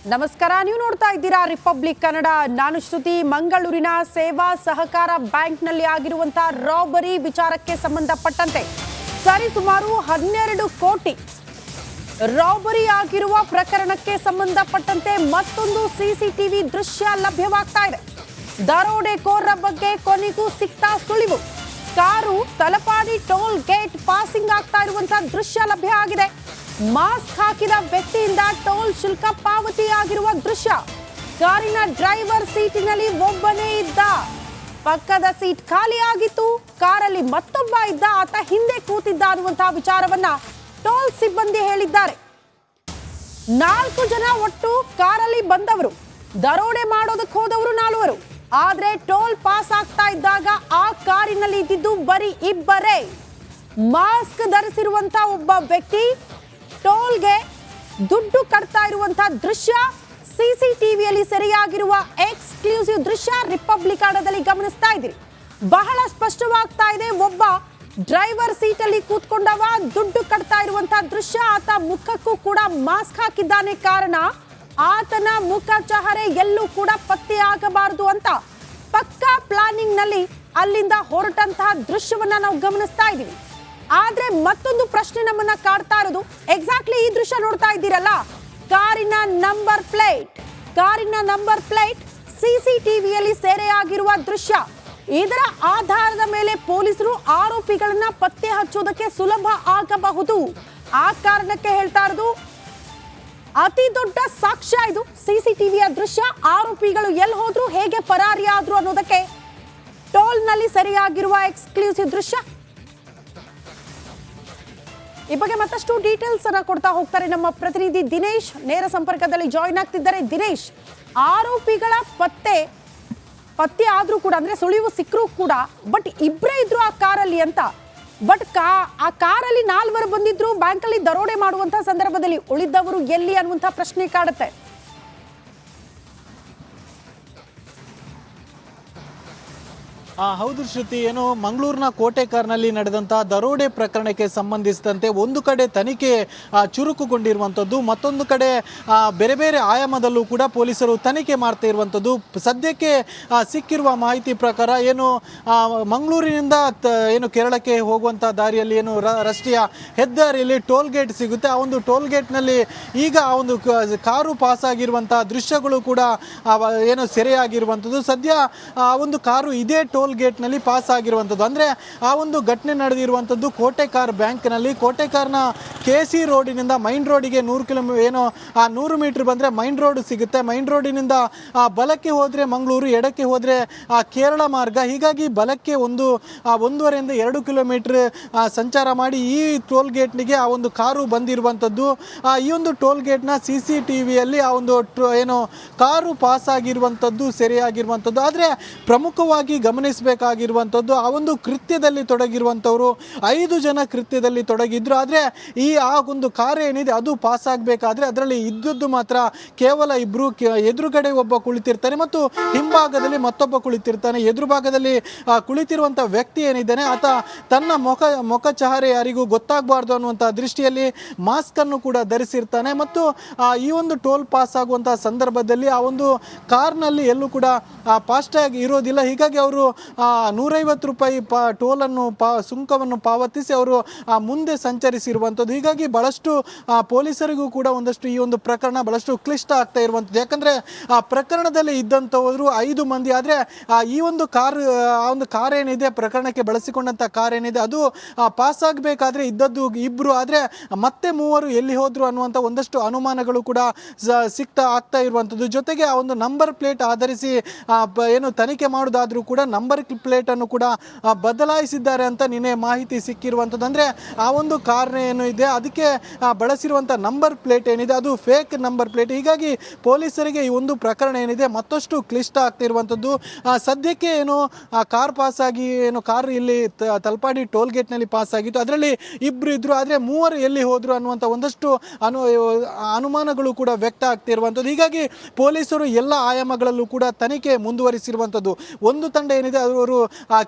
ನಮಸ್ಕಾರ, ನೀವು ನೋಡ್ತಾ ಇದ್ದೀರಾ ರಿಪಬ್ಲಿಕ್ ಕನ್ನಡ. ನಾನು ಶ್ರುತಿ. ಮಂಗಳೂರಿನ ಸೇವಾ ಸಹಕಾರ ಬ್ಯಾಂಕ್ನಲ್ಲಿ ಆಗಿರುವಂತಹ ರಾಬರಿ ವಿಚಾರಕ್ಕೆ ಸಂಬಂಧಪಟ್ಟಂತೆ ಸರಿಸುಮಾರು 12 ಕೋಟಿ ರಾಬರಿ ಆಗಿರುವ ಪ್ರಕರಣಕ್ಕೆ ಸಂಬಂಧಪಟ್ಟಂತೆ ಮತ್ತೊಂದು ಸಿಸಿಟಿವಿ ದೃಶ್ಯ ಲಭ್ಯವಾಗ್ತಾ ಇದೆ. ದರೋಡೆಕೋರರ ಬಗ್ಗೆ ಕೊನೆಗೂ ಸಿಗ್ತಾ ಸುಳಿವು. Car Talapady toll gate passing ಆಗ್ತಾ ಇರುವಂತಹ ದೃಶ್ಯ ಲಭ್ಯ ಆಗಿದೆ. ಮಾಸ್ಕ್ ಹಾಕಿದ ವ್ಯಕ್ತಿಯಿಂದ ಟೋಲ್ ಶುಲ್ಕ ಪಾವತಿಯಾಗಿರುವ ದೃಶ್ಯ. ಕಾರಿನ ಡ್ರೈವರ್ ಸೀಟಿನಲ್ಲಿ ಒಬ್ಬನೇ ಇದ್ದ, ಪಕ್ಕದ ಸೀಟ್ ಖಾಲಿಯಾಗಿತ್ತು. ಕಾರಲ್ಲಿ ಮತ್ತೊಬ್ಬ ಇದ್ದ, ಆತ ಹಿಂದೆ ಕೂತಿದ್ದ ಅನ್ನುವಂತಹ ವಿಚಾರವನ್ನ ಟೋಲ್ ಸಿಬ್ಬಂದಿ ಹೇಳಿದ್ದಾರೆ. 4 ಜನ ಒಟ್ಟು ಕಾರಲ್ಲಿ ಬಂದವರು, ದರೋಡೆ ಮಾಡೋದಕ್ಕೆ ಹೋದವರು 4. ಆದ್ರೆ ಟೋಲ್ ಪಾಸ್ ಆಗ್ತಾ ಇದ್ದಾಗ ಆ ಕಾರಿನಲ್ಲಿ ಇದ್ದಿದ್ದು ಬರೀ ಇಬ್ಬರೇ. ಮಾಸ್ಕ್ ಧರಿಸಿರುವಂತಹ ಒಬ್ಬ ವ್ಯಕ್ತಿ ಟೋಲ್ಗೆ ದುಡ್ಡು ಕಟ್ತಾ ಇರುವಂತಹ ದೃಶ್ಯ ಸಿಸಿಟಿವಿಯಲ್ಲಿ ಸೆರೆಯಾಗಿರುವ ಎಕ್ಸ್ಕ್ಲೂಸಿವ್ ದೃಶ್ಯ ರಿಪಬ್ಲಿಕ್ ಕನ್ನಡದಲ್ಲಿ ಗಮನಿಸ್ತಾ ಇದ್ದೀರಿ. ಬಹಳ ಸ್ಪಷ್ಟವಾಗ್ತಾ ಇದೆ. ಒಬ್ಬ ಡ್ರೈವರ್ ಸೀಟಲ್ಲಿ ಕೂತ್ಕೊಂಡವ ದುಡ್ಡು ಕಟ್ತಾ ಇರುವಂತಹ ದೃಶ್ಯ. ಆತ ಮುಖಕ್ಕೂ ಕೂಡ ಮಾಸ್ಕ್ ಹಾಕಿದ್ದಾನೆ. ಕಾರಣ ಆತನ ಮುಖ ಚಹರೆ ಎಲ್ಲೂ ಕೂಡ ಪತ್ತೆ ಆಗಬಾರದು ಅಂತ ಪಕ್ಕಾ ಪ್ಲಾನಿಂಗ್ ನಲ್ಲಿ ಅಲ್ಲಿಂದ ಹೊರಟಂತಹ ದೃಶ್ಯವನ್ನ ನಾವು ಗಮನಿಸ್ತಾ ಇದ್ದೀವಿ. ಆದ್ರೆ ಮತ್ತೊಂದು ಪ್ರಶ್ನೆ ನಮ್ಮನ್ನ ಕಾಡ್ತಾ ಇರೋದು, ಎಕ್ಸಾಕ್ಟ್ಲಿ ಈ ದೃಶ್ಯ ನೋಡ್ತಾ ಇದ್ದೀರಲ್ಲ, ಕಾರಿನ ನಂಬರ್ ಪ್ಲೇಟ್ ಸಿಸಿಟಿವಿಯಲ್ಲಿ ಸೆರೆಯಾಗಿರುವ ದೃಶ್ಯ. ಇದರ ಆಧಾರದ ಮೇಲೆ ಪೊಲೀಸರು ಆರೋಪಿಗಳನ್ನ ಪತ್ತೆ ಹಚ್ಚೋದಕ್ಕೆ ಸುಲಭ ಆಗಬಹುದು. ಆ ಕಾರಣಕ್ಕೆ ಹೇಳ್ತಾ ಇರೋದು, ಅತಿ ದೊಡ್ಡ ಸಾಕ್ಷ್ಯ ಇದು ಸಿಸಿಟಿವಿಯ ದೃಶ್ಯ. ಆರೋಪಿಗಳು ಎಲ್ಲಿ ಹೋದ್ರು, ಹೇಗೆ ಪರಾರಿಯಾದ್ರು ಅನ್ನೋದಕ್ಕೆ ಟೋಲ್ ನಲ್ಲಿ ಸೆರೆಯಾಗಿರುವ ಎಕ್ಸ್ಕ್ಲೂಸಿವ್ ದೃಶ್ಯ. ಈ ಬಗ್ಗೆ ಮತ್ತಷ್ಟು ಡೀಟೇಲ್ಸ್ ಅನ್ನ ಕೊಡ್ತಾ ಹೋಗ್ತಾರೆ ನಮ್ಮ ಪ್ರತಿನಿಧಿ ದಿನೇಶ್. ನೇರ ಸಂಪರ್ಕದಲ್ಲಿ ಜಾಯಿನ್ ಆಗ್ತಿದ್ದಾರೆ. ದಿನೇಶ್, ಆರೋಪಿಗಳ ಪತ್ತೆ ಆದ್ರೂ ಕೂಡ, ಅಂದ್ರೆ ಸುಳಿವು ಸಿಕ್ಕರೂ ಕೂಡ, ಬಟ್ ಇಬ್ಬರೇ ಇದ್ರು ಆ ಕಾರಲ್ಲಿ ಅಂತ. ಬಟ್ ಆ ಕಾರಲ್ಲಿ 4 ಬಂದಿದ್ರು. ಬ್ಯಾಂಕಲ್ಲಿ ದರೋಡೆ ಮಾಡುವಂತಹ ಸಂದರ್ಭದಲ್ಲಿ ಉಳಿದವರು ಎಲ್ಲಿ ಅನ್ನುವಂತಹ ಪ್ರಶ್ನೆ ಕಾಡುತ್ತೆ. ಹೌದು ಶ್ರುತಿ, ಏನು ಮಂಗಳೂರಿನ ಕೋಟೆಕಾರ್ನಲ್ಲಿ ನಡೆದಂತಹ ದರೋಡೆ ಪ್ರಕರಣಕ್ಕೆ ಸಂಬಂಧಿಸಿದಂತೆ ಒಂದು ಕಡೆ ತನಿಖೆ ಚುರುಕುಗೊಂಡಿರುವಂಥದ್ದು, ಮತ್ತೊಂದು ಕಡೆ ಬೇರೆ ಬೇರೆ ಆಯಾಮದಲ್ಲೂ ಕೂಡ ಪೊಲೀಸರು ತನಿಖೆ ಮಾಡ್ತಾ ಇರುವಂಥದ್ದು. ಸದ್ಯಕ್ಕೆ ಸಿಕ್ಕಿರುವ ಮಾಹಿತಿ ಪ್ರಕಾರ ಏನು ಮಂಗಳೂರಿನಿಂದ ಏನು ಕೇರಳಕ್ಕೆ ಹೋಗುವಂಥ ದಾರಿಯಲ್ಲಿ ಏನು ರಾಷ್ಟ್ರೀಯ ಹೆದ್ದಾರಿಯಲ್ಲಿ ಟೋಲ್ ಗೇಟ್ ಸಿಗುತ್ತೆ. ಆ ಒಂದು ಟೋಲ್ ಗೇಟ್ನಲ್ಲಿ ಈಗ ಆ ಒಂದು ಕಾರು ಪಾಸ್ ಆಗಿರುವಂಥ ದೃಶ್ಯಗಳು ಕೂಡ ಏನು ಸೆರೆಯಾಗಿರುವಂಥದ್ದು. ಸದ್ಯ ಆ ಒಂದು ಕಾರು ಇದೇ ಟೋಲ್ ಗೇಟ್ನಲ್ಲಿ ಪಾಸ್ ಆಗಿರುವಂಥದ್ದು. ಅಂದರೆ ಆ ಒಂದು ಘಟನೆ ನಡೆದಿರುವಂಥದ್ದು ಕೋಟೆಕಾರ್ ಬ್ಯಾಂಕ್ನಲ್ಲಿ. ಕೋಟೆಕಾರ್ನ KC ರೋಡಿನಿಂದ ಮೈನ್ ರೋಡಿಗೆ 100 ಮೀಟರ್ ಬಂದರೆ ಮೈನ್ ರೋಡ್ ಸಿಗುತ್ತೆ. ಮೈನ್ ರೋಡಿನಿಂದ ಬಲಕ್ಕೆ ಹೋದರೆ ಮಂಗಳೂರು, ಎಡಕ್ಕೆ ಹೋದರೆ ಕೇರಳ ಮಾರ್ಗ. ಹೀಗಾಗಿ ಬಲಕ್ಕೆ 1.5ರಿಂದ 2 ಕಿಲೋಮೀಟರ್ ಸಂಚಾರ ಮಾಡಿ ಈ ಟೋಲ್ ಗೇಟ್ನಿಗೆ ಆ ಒಂದು ಕಾರು ಬಂದಿರುವಂಥದ್ದು. ಈ ಒಂದು ಟೋಲ್ ಗೇಟ್ನ CCTVಯಲ್ಲಿ ಆ ಒಂದು ಏನು ಕಾರು ಪಾಸ್ ಆಗಿರುವಂಥದ್ದು ಸೆರೆಯಾಗಿರುವಂಥದ್ದು. ಆದರೆ ಪ್ರಮುಖವಾಗಿ ಗಮನಿಸಬೇಕಾಗಿರುವಂಥದ್ದು, ಆ ಒಂದು ಕೃತ್ಯದಲ್ಲಿ ತೊಡಗಿರುವಂಥವರು 5 ಜನ ಕೃತ್ಯದಲ್ಲಿ ತೊಡಗಿದ್ರು. ಆದರೆ ಆ ಒಂದು ಕಾರ್ ಏನಿದೆ ಅದು ಪಾಸ್ ಆಗಬೇಕಾದ್ರೆ ಅದರಲ್ಲಿ ಇದ್ದದ್ದು ಮಾತ್ರ ಕೇವಲ ಇಬ್ಬರು. ಎದುರುಗಡೆ ಒಬ್ಬ ಕುಳಿತಿರ್ತಾನೆ ಮತ್ತು ಹಿಂಭಾಗದಲ್ಲಿ ಮತ್ತೊಬ್ಬ ಕುಳಿತಿರ್ತಾನೆ. ಎದುರು ಭಾಗದಲ್ಲಿ ಕುಳಿತಿರುವಂಥ ವ್ಯಕ್ತಿ ಏನಿದ್ದಾನೆ ಆತ ತನ್ನ ಮುಖ ಚಹರೆ ಯಾರಿಗೂ ಗೊತ್ತಾಗಬಾರ್ದು ಅನ್ನುವಂಥ ದೃಷ್ಟಿಯಲ್ಲಿ ಮಾಸ್ಕ್ ಅನ್ನು ಕೂಡ ಧರಿಸಿರ್ತಾನೆ. ಮತ್ತು ಈ ಒಂದು ಟೋಲ್ ಪಾಸ್ ಆಗುವಂತಹ ಸಂದರ್ಭದಲ್ಲಿ ಆ ಒಂದು ಕಾರ್ನಲ್ಲಿ ಎಲ್ಲೂ ಕೂಡ ಫಾಸ್ಟ್ಯಾಗ್ ಇರೋದಿಲ್ಲ. ಹೀಗಾಗಿ ಅವರು 150 ರೂಪಾಯಿ ಟೋಲನ್ನು ಸುಂಕವನ್ನು ಪಾವತಿಸಿ ಅವರು ಮುಂದೆ ಸಂಚರಿಸಿರುವಂಥದ್ದು. ಹೀಗಾಗಿ ಬಹಳಷ್ಟು ಪೊಲೀಸರಿಗೂ ಕೂಡ ಒಂದಷ್ಟು ಈ ಒಂದು ಪ್ರಕರಣ ಬಹಳಷ್ಟು ಕ್ಲಿಷ್ಟ ಆಗ್ತಾ ಇರುವಂಥದ್ದು. ಯಾಕಂದರೆ ಆ ಪ್ರಕರಣದಲ್ಲಿ ಇದ್ದಂಥವರು 5 ಮಂದಿ. ಆದರೆ ಈ ಒಂದು ಕಾರ್ ಏನಿದೆ, ಪ್ರಕರಣಕ್ಕೆ ಬಳಸಿಕೊಂಡಂಥ ಕಾರ್ ಏನಿದೆ ಅದು ಪಾಸ್ ಆಗಬೇಕಾದ್ರೆ ಇದ್ದದ್ದು ಇಬ್ಬರು. ಆದರೆ ಮತ್ತೆ 3 ಎಲ್ಲಿ ಹೋದ್ರು ಅನ್ನುವಂಥ ಒಂದಷ್ಟು ಅನುಮಾನಗಳು ಕೂಡ ಆಗ್ತಾ ಇರುವಂಥದ್ದು. ಜೊತೆಗೆ ಆ ಒಂದು ನಂಬರ್ ಪ್ಲೇಟ್ ಆಧರಿಸಿ ಏನು ತನಿಖೆ ಮಾಡೋದಾದ್ರೂ ಕೂಡ ನಂಬರ್ ಪ್ಲೇಟ್ ಅನ್ನು ಕೂಡ ಬದಲಾಯಿಸಿದ್ದಾರೆ ಅಂತ ನಿನ್ನೆ ಮಾಹಿತಿ ಸಿಕ್ಕಿರುವಂಥದ್ದು. ಅಂದರೆ ಆ ಒಂದು ಕಾರ್ ಏನು ಇದೆ ಅದಕ್ಕೆ ಬಳಸಿರುವಂಥ ನಂಬರ್ ಪ್ಲೇಟ್ ಏನಿದೆ ಅದು ಫೇಕ್ ನಂಬರ್ ಪ್ಲೇಟ್. ಹೀಗಾಗಿ ಪೊಲೀಸರಿಗೆ ಈ ಒಂದು ಪ್ರಕರಣ ಏನಿದೆ ಮತ್ತಷ್ಟು ಕ್ಲಿಷ್ಟ ಆಗ್ತಿರುವಂಥದ್ದು. ಸದ್ಯಕ್ಕೆ ಏನು ಕಾರ್ ಪಾಸ್ ಆಗಿ ಏನು ಕಾರ್ ಇಲ್ಲಿ ತಲಪಾಡಿ ಟೋಲ್ ಗೇಟ್ನಲ್ಲಿ ಪಾಸ್ ಆಗಿತ್ತು, ಅದರಲ್ಲಿ ಇಬ್ಬರು ಇದ್ರು. ಆದರೆ 3 ಎಲ್ಲಿ ಹೋದ್ರು ಅನ್ನುವಂಥ ಒಂದಷ್ಟು ಅನುಮಾನಗಳು ಕೂಡ ವ್ಯಕ್ತ ಆಗ್ತಿರುವಂಥದ್ದು. ಹೀಗಾಗಿ ಪೊಲೀಸರು ಎಲ್ಲ ಆಯಾಮಗಳಲ್ಲೂ ಕೂಡ ತನಿಖೆ ಮುಂದುವರಿಸಿರುವಂಥದ್ದು. ಒಂದು ತಂಡ ಏನಿದೆ ಅವರು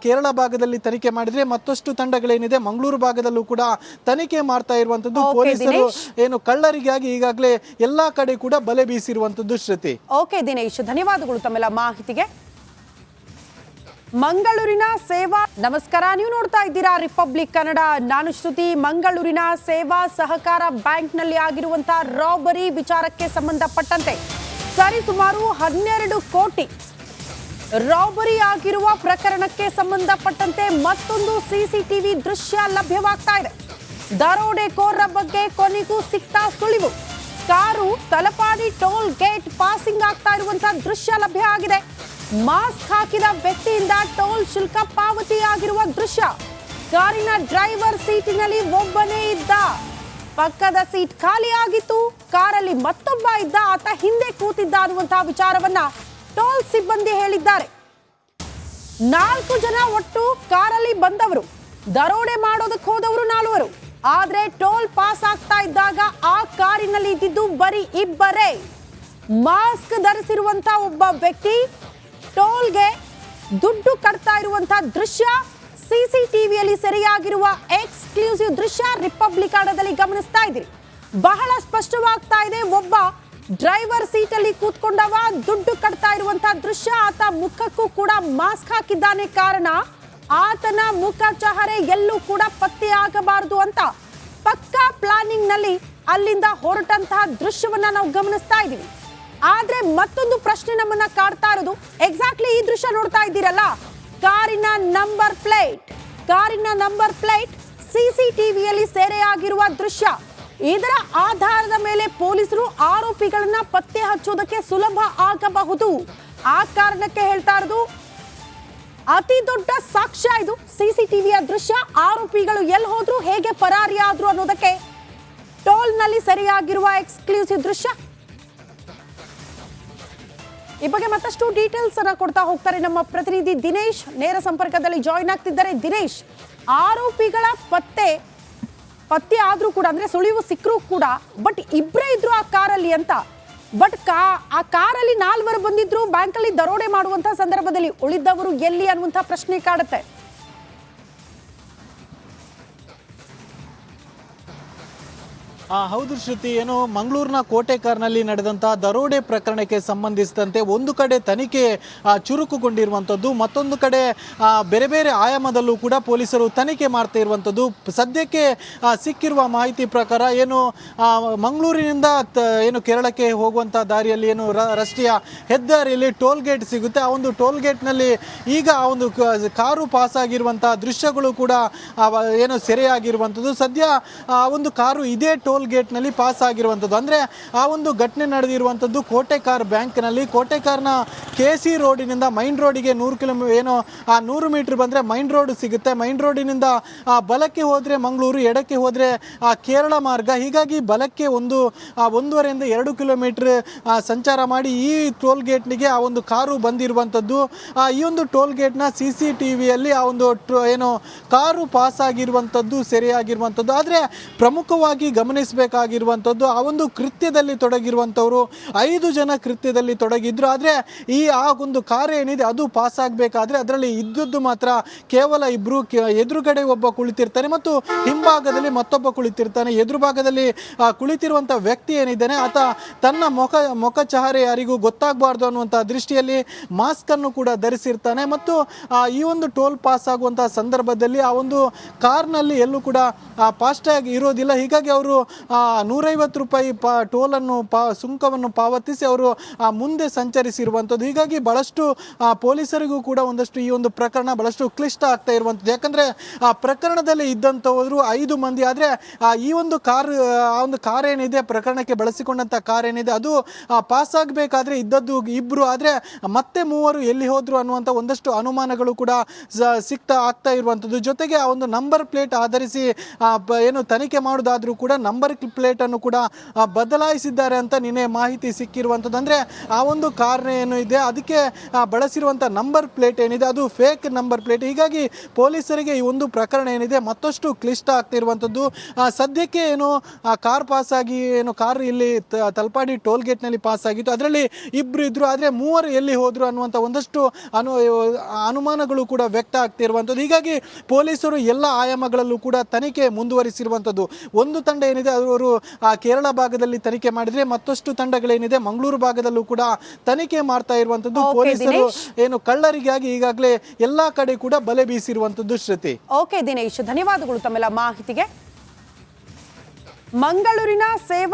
ಕೇರಳ ಭಾಗದಲ್ಲಿ ತನಿಖೆ ಮಾಡಿದ್ರೆ ಮತ್ತಷ್ಟು ತಂಡಗಳೇನಿದೆ ಮಂಗಳೂರು ಭಾಗದಲ್ಲೂ ಕೂಡ ತನಿಖೆ ಮಾಡ್ತಾ ಇರುವಂತದ್ದು. ಪೊಲೀಸರು ಏನು ಕಳ್ಳರಿಗಾಗಿ ಈಗಾಗಲೇ ಎಲ್ಲಾ ಕಡೆ ಕೂಡ ಬಲೆ ಬೀಸಿರುವಂತದ್ದು. ಶ್ರುತಿ. ಓಕೆ ದಿನೇಶ್, ಧನ್ಯವಾದಗಳು ತಮ್ಮೆಲ್ಲ ಮಾಹಿತಿಗೆ. ಮಂಗಳೂರಿನ ಸೇವಾ ನಮಸ್ಕಾರ, ನೀವು ನೋಡ್ತಾ ಇದ್ದೀರಾ ರಿಪಬ್ಲಿಕ್ ಕನ್ನಡ. ನಾನು ಶ್ರುತಿ. ಮಂಗಳೂರಿನ ಸೇವಾ ಸಹಕಾರ ಬ್ಯಾಂಕ್ನಲ್ಲಿ ಆಗಿರುವಂತಹ ರಾಬರಿ ವಿಚಾರಕ್ಕೆ ಸಂಬಂಧಪಟ್ಟಂತೆ ಸರಿಸುಮಾರು 12 ಕೋಟಿ ರಾಬರಿ ಆಗಿರುವ ಪ್ರಕರಣಕ್ಕೆ ಸಂಬಂಧಪಟ್ಟಂತೆ ಮತ್ತೊಂದು ಸಿಸಿಟಿವಿ ದೃಶ್ಯ ಲಭ್ಯವಾಗ್ತಾ ಇದೆ. ದರೋಡೆಕೋರರ ಬಗ್ಗೆ ಕೊನೆಗೂ ಸಿಗ್ತಾ ಸುಳಿವು. Car Talapady toll gate passing ಆಗ್ತಾ ಇರುವಂತಹ ದೃಶ್ಯ ಲಭ್ಯ ಆಗಿದೆ. ಮಾಸ್ಕ್ ಹಾಕಿದ ವ್ಯಕ್ತಿಯಿಂದ ಟೋಲ್ ಶುಲ್ಕ ಪಾವತಿಯಾಗಿರುವ ದೃಶ್ಯ. ಕಾರಿನ ಡ್ರೈವರ್ ಸೀಟಿನಲ್ಲಿ ಒಬ್ಬನೇ ಇದ್ದ, ಪಕ್ಕದ ಸೀಟ್ ಖಾಲಿಯಾಗಿತ್ತು. ಕಾರಲ್ಲಿ ಮತ್ತೊಬ್ಬ ಇದ್ದ, ಆತ ಹಿಂದೆ ಕೂತಿದ್ದ ಅನ್ನುವಂತಹ ವಿಚಾರವನ್ನ ಟೋಲ್ ಸಿಬ್ಬಂದಿ ಹೇಳಿದ್ದಾರೆ. 4 ಜನ ಒಟ್ಟು ಕಾರಲ್ಲಿ ಬಂದವರು, ದರೋಡೆ ಮಾಡೋದಕ್ಕೆ ಹೋದವರು 4. ಆದ್ರೆ ಟೋಲ್ ಪಾಸ್ ಆಗ್ತಾ ಇದ್ದಾಗ ಆ ಕಾರಿನಲ್ಲಿ ಇದ್ದಿದ್ದು ಬರೀ ಇಬ್ಬರೇ. ಮಾಸ್ಕ್ ಧರಿಸಿರುವಂತ ಒಬ್ಬ ವ್ಯಕ್ತಿ ಟೋಲ್ಗೆ ದುಡ್ಡು ಕಟ್ತಾ ಇರುವಂತಹ ದೃಶ್ಯ ಸಿಸಿಟಿವಿಯಲ್ಲಿ ಸೆರೆಯಾಗಿರುವ ಎಕ್ಸ್ಕ್ಲೂಸಿವ್ ದೃಶ್ಯ ರಿಪಬ್ಲಿಕ್ ಕನ್ನಡದಲ್ಲಿ ಗಮನಿಸ್ತಾ ಇದ್ದೀರಿ. ಬಹಳ ಸ್ಪಷ್ಟವಾಗ್ತಾ ಇದೆ. ಒಬ್ಬ ಡ್ರೈವರ್ ಸೀಟಲ್ಲಿ ಕೂತ್ಕೊಂಡವ ದುಡ್ಡು ಕಟ್ತಾ ಇರುವಂತಹ ದೃಶ್ಯ. ಆತ ಮುಖಕ್ಕೂ ಕೂಡ ಮಾಸ್ಕ್ ಹಾಕಿದ್ದಾನೆ. ಕಾರಣ ಆತನ ಮುಖ ಚಹರೆ ಎಲ್ಲೂ ಕೂಡ ಪತ್ತೆ ಆಗಬಾರದು ಅಂತ ಪಕ್ಕಾ ಪ್ಲಾನಿಂಗ್ ನಲ್ಲಿ ಅಲ್ಲಿಂದ ಹೊರಟಂತಹ ದೃಶ್ಯವನ್ನ ನಾವು ಗಮನಿಸ್ತಾ ಇದ್ದೀವಿ. ಆದ್ರೆ ಮತ್ತೊಂದು ಪ್ರಶ್ನೆ ನಮ್ಮನ್ನ ಕಾಡ್ತಾ ಇರೋದು, ಎಕ್ಸಾಕ್ಟ್ಲಿ ಈ ದೃಶ್ಯ ನೋಡ್ತಾ ಇದ್ದೀರಲ್ಲ, ಕಾರಿನ ನಂಬರ್ ಪ್ಲೇಟ್ ಸಿಸಿಟಿವಿಯಲ್ಲಿ ಸೆರೆಯಾಗಿರುವ ದೃಶ್ಯ. ಇದರ ಆಧಾರದ ಮೇಲೆ ಪೊಲೀಸರು ಆರೋಪಿಗಳನ್ನ ಪತ್ತೆ ಹಚ್ಚೋದಕ್ಕೆ ಸುಲಭ ಆಗಬಹುದು. ಆ ಕಾರಣಕ್ಕೆ ಹೇಳ್ತಾ ಇರೋದು, ಅತಿ ದೊಡ್ಡ ಸಾಕ್ಷ್ಯ ಇದು ಸಿಸಿಟಿವಿಯ ದೃಶ್ಯ. ಆರೋಪಿಗಳು ಎಲ್ಲಿ ಹೋದ್ರು, ಹೇಗೆ ಪರಾರಿಯಾದ್ರು ಅನ್ನೋದಕ್ಕೆ ಟೋಲ್ ನಲ್ಲಿ ಸೆರೆಯಾಗಿರುವ ಎಕ್ಸ್ಕ್ಲೂಸಿವ್ ದೃಶ್ಯ. ಈ ಬಗ್ಗೆ ಮತ್ತಷ್ಟು ಡೀಟೇಲ್ಸ್ ಅನ್ನ ಕೊಡ್ತಾ ಹೋಗ್ತಾರೆ ನಮ್ಮ ಪ್ರತಿನಿಧಿ ದಿನೇಶ್. ನೇರ ಸಂಪರ್ಕದಲ್ಲಿ ಜಾಯಿನ್ ಆಗ್ತಿದ್ದಾರೆ. ದಿನೇಶ್, ಆರೋಪಿಗಳ ಪತ್ತೆ ಆದ್ರೂ ಕೂಡ, ಅಂದ್ರೆ ಸುಳಿವು ಸಿಕ್ಕರೂ ಕೂಡ, ಬಟ್ ಇಬ್ಬರೇ ಇದ್ರು ಆ ಕಾರಲ್ಲಿ ಅಂತ. ಬಟ್ ಆ ಕಾರಲ್ಲಿ 4 ಬಂದಿದ್ರು. ಬ್ಯಾಂಕಲ್ಲಿ ದರೋಡೆ ಮಾಡುವಂತಹ ಸಂದರ್ಭದಲ್ಲಿ ಉಳಿದವರು ಎಲ್ಲಿ ಅನ್ನುವಂತಹ ಪ್ರಶ್ನೆ ಕಾಡುತ್ತೆ. ಹೌದು ಶ್ರುತಿ, ಏನು ಮಂಗಳೂರಿನ ಕೋಟೆಕಾರ್ನಲ್ಲಿ ನಡೆದಂತಹ ದರೋಡೆ ಪ್ರಕರಣಕ್ಕೆ ಸಂಬಂಧಿಸಿದಂತೆ ಒಂದು ಕಡೆ ತನಿಖೆ ಚುರುಕುಗೊಂಡಿರುವಂಥದ್ದು, ಮತ್ತೊಂದು ಕಡೆ ಬೇರೆ ಬೇರೆ ಆಯಾಮದಲ್ಲೂ ಕೂಡ ಪೊಲೀಸರು ತನಿಖೆ ಮಾಡ್ತಾ ಇರುವಂಥದ್ದು. ಸದ್ಯಕ್ಕೆ ಸಿಕ್ಕಿರುವ ಮಾಹಿತಿ ಪ್ರಕಾರ ಏನು ಮಂಗಳೂರಿನಿಂದ ಏನು ಕೇರಳಕ್ಕೆ ಹೋಗುವಂಥ ದಾರಿಯಲ್ಲಿ ಏನು ರಾಷ್ಟ್ರೀಯ ಹೆದ್ದಾರಿಯಲ್ಲಿ ಟೋಲ್ ಗೇಟ್ ಸಿಗುತ್ತೆ. ಆ ಒಂದು ಟೋಲ್ ಗೇಟ್ನಲ್ಲಿ ಈಗ ಆ ಒಂದು ಕಾರು ಪಾಸ್ ಆಗಿರುವಂಥ ದೃಶ್ಯಗಳು ಕೂಡ ಏನು ಸೆರೆಯಾಗಿರುವಂಥದ್ದು. ಸದ್ಯ ಆ ಒಂದು ಕಾರು ಇದೇ ಟೋಲ್ ಗೇಟ್ನಲ್ಲಿ ಪಾಸ್ ಆಗಿರುವಂಥದ್ದು. ಅಂದರೆ ಆ ಒಂದು ಘಟನೆ ನಡೆದಿರುವಂಥದ್ದು ಕೋಟೆಕಾರ್ ಬ್ಯಾಂಕ್ನಲ್ಲಿ. ಕೋಟೆಕಾರ್ನ KC ರೋಡಿನಿಂದ ಮೈನ್ ರೋಡಿಗೆ 100 ಮೀಟರ್ ಬಂದರೆ ಮೈನ್ ರೋಡ್ ಸಿಗುತ್ತೆ. ಮೈನ್ ರೋಡಿನಿಂದ ಬಲಕ್ಕೆ ಹೋದರೆ ಮಂಗಳೂರು, ಎಡಕ್ಕೆ ಹೋದರೆ ಕೇರಳ ಮಾರ್ಗ. ಹೀಗಾಗಿ ಬಲಕ್ಕೆ 1.5 ರಿಂದ 2 ಕಿಲೋಮೀಟರ್ ಸಂಚಾರ ಮಾಡಿ ಈ ಟೋಲ್ ಗೇಟ್ನಿಗೆ ಆ ಒಂದು ಕಾರು ಬಂದಿರುವಂಥದ್ದು. ಈ ಒಂದು ಟೋಲ್ ಗೇಟ್ನ CCTVಯಲ್ಲಿ ಆ ಒಂದು ಏನು ಕಾರು ಪಾಸ್ ಆಗಿರುವಂಥದ್ದು ಸೆರೆಯಾಗಿರುವಂಥದ್ದು. ಆದರೆ ಪ್ರಮುಖವಾಗಿ ಗಮನಿಸಬೇಕಾಗಿರುವಂಥದ್ದು, ಆ ಒಂದು ಕೃತ್ಯದಲ್ಲಿ ತೊಡಗಿರುವಂಥವರು 5 ಜನ ಕೃತ್ಯದಲ್ಲಿ ತೊಡಗಿದ್ರು. ಆದರೆ ಆ ಒಂದು ಕಾರ್ ಏನಿದೆ ಅದು ಪಾಸ್ ಆಗಬೇಕಾದ್ರೆ ಅದರಲ್ಲಿ ಇದ್ದದ್ದು ಮಾತ್ರ ಕೇವಲ ಇಬ್ಬರು. ಎದುರುಗಡೆ ಒಬ್ಬ ಕುಳಿತಿರ್ತಾನೆ ಮತ್ತು ಹಿಂಭಾಗದಲ್ಲಿ ಮತ್ತೊಬ್ಬ ಕುಳಿತಿರ್ತಾನೆ. ಎದುರು ಭಾಗದಲ್ಲಿ ಕುಳಿತಿರುವಂಥ ವ್ಯಕ್ತಿ ಏನಿದ್ದಾನೆ ಆತ ತನ್ನ ಮುಖ ಚಹರೆ ಯಾರಿಗೂ ಗೊತ್ತಾಗಬಾರ್ದು ಅನ್ನುವಂಥ ದೃಷ್ಟಿಯಲ್ಲಿ ಮಾಸ್ಕ್ ಅನ್ನು ಕೂಡ ಧರಿಸಿರ್ತಾನೆ. ಮತ್ತು ಈ ಒಂದು ಟೋಲ್ ಪಾಸ್ ಆಗುವಂತಹ ಸಂದರ್ಭದಲ್ಲಿ ಆ ಒಂದು ಕಾರ್ನಲ್ಲಿ ಎಲ್ಲೂ ಕೂಡ ಫಾಸ್ಟ್ಯಾಗ್ ಇರೋದಿಲ್ಲ. ಹೀಗಾಗಿ ಅವರು 150 ರೂಪಾಯಿ ಟೋಲನ್ನು ಸುಂಕವನ್ನು ಪಾವತಿಸಿ ಅವರು ಮುಂದೆ ಸಂಚರಿಸಿರುವಂಥದ್ದು. ಹೀಗಾಗಿ ಬಹಳಷ್ಟು ಪೊಲೀಸರಿಗೂ ಕೂಡ ಒಂದಷ್ಟು ಈ ಒಂದು ಪ್ರಕರಣ ಬಹಳಷ್ಟು ಕ್ಲಿಷ್ಟ ಆಗ್ತಾ ಇರುವಂಥದ್ದು. ಯಾಕಂದರೆ ಆ ಪ್ರಕರಣದಲ್ಲಿ ಇದ್ದಂಥವರು 5 ಮಂದಿ. ಆದರೆ ಈ ಒಂದು ಕಾರ್ ಏನಿದೆ, ಪ್ರಕರಣಕ್ಕೆ ಬಳಸಿಕೊಂಡಂಥ ಕಾರ್ ಏನಿದೆ ಅದು ಪಾಸ್ ಆಗಬೇಕಾದ್ರೆ ಇದ್ದದ್ದು ಇಬ್ಬರು. ಆದರೆ ಮತ್ತೆ 3 ಎಲ್ಲಿ ಹೋದ್ರು ಅನ್ನುವಂಥ ಒಂದಷ್ಟು ಅನುಮಾನಗಳು ಕೂಡ ಆಗ್ತಾ ಇರುವಂಥದ್ದು. ಜೊತೆಗೆ ಆ ಒಂದು ನಂಬರ್ ಪ್ಲೇಟ್ ಆಧರಿಸಿ ಏನು ತನಿಖೆ ಮಾಡೋದಾದ್ರೂ ಕೂಡ ನಂಬರ್ ನಂಬರ್ ಪ್ಲೇಟ್ ಅನ್ನು ಕೂಡ ಬದಲಾಯಿಸಿದ್ದಾರೆ ಅಂತ ನಿನ್ನೆ ಮಾಹಿತಿ ಸಿಕ್ಕಿರುವಂಥದ್ದು. ಅಂದರೆ ಆ ಒಂದು ಕಾರ್ ಏನು ಇದೆ ಅದಕ್ಕೆ ಬಳಸಿರುವಂಥ ನಂಬರ್ ಪ್ಲೇಟ್ ಏನಿದೆ ಅದು ಫೇಕ್ ನಂಬರ್ ಪ್ಲೇಟ್. ಹೀಗಾಗಿ ಪೊಲೀಸರಿಗೆ ಈ ಒಂದು ಪ್ರಕರಣ ಏನಿದೆ ಮತ್ತಷ್ಟು ಕ್ಲಿಷ್ಟ ಆಗ್ತಿರುವಂಥದ್ದು. ಸದ್ಯಕ್ಕೆ ಏನು ಕಾರ್ ಪಾಸ್ ಆಗಿ ಏನು ಕಾರ್ ಇಲ್ಲಿ ತಲಪಾಡಿ ಟೋಲ್ ಗೇಟ್ನಲ್ಲಿ ಪಾಸ್ ಆಗಿತ್ತು, ಅದರಲ್ಲಿ ಇಬ್ಬರು ಇದ್ರು, ಆದರೆ ಮೂವರು ಎಲ್ಲಿ ಹೋದ್ರು ಅನ್ನುವಂಥ ಒಂದಷ್ಟು ಅನುಮಾನಗಳು ಕೂಡ ವ್ಯಕ್ತ ಆಗ್ತಿರುವಂಥದ್ದು. ಹೀಗಾಗಿ ಪೊಲೀಸರು ಎಲ್ಲ ಆಯಾಮಗಳಲ್ಲೂ ಕೂಡ ತನಿಖೆ ಮುಂದುವರಿಸಿರುವಂಥದ್ದು. ಒಂದು ತಂಡ ಏನಿದೆ ಅವರು ಕೇರಳ ಭಾಗದಲ್ಲಿ ತನಿಖೆ ಮಾಡಿದ್ರೆ ಮತ್ತಷ್ಟು ತಂಡಗಳೇನಿದೆ ಮಂಗಳೂರು ಭಾಗದಲ್ಲೂ ಕೂಡ ತನಿಖೆ ಮಾಡ್ತಾ ಇರುವಂಥದ್ದು. ಪೊಲೀಸರು ಏನು ಕಳ್ಳರಿಗಾಗಿ ಈಗಾಗಲೇ ಎಲ್ಲಾ ಕಡೆ ಕೂಡ ಬಲೆ ಬೀಸಿರುವಂಥದ್ದು. ಶ್ರುತಿ. ಓಕೆ ದಿನೇಶ್, ಧನ್ಯವಾದಗಳು ತಮ್ಮೆಲ್ಲ ಮಾಹಿತಿಗೆ. ಮಂಗಳೂರಿನ ಸೇವಾ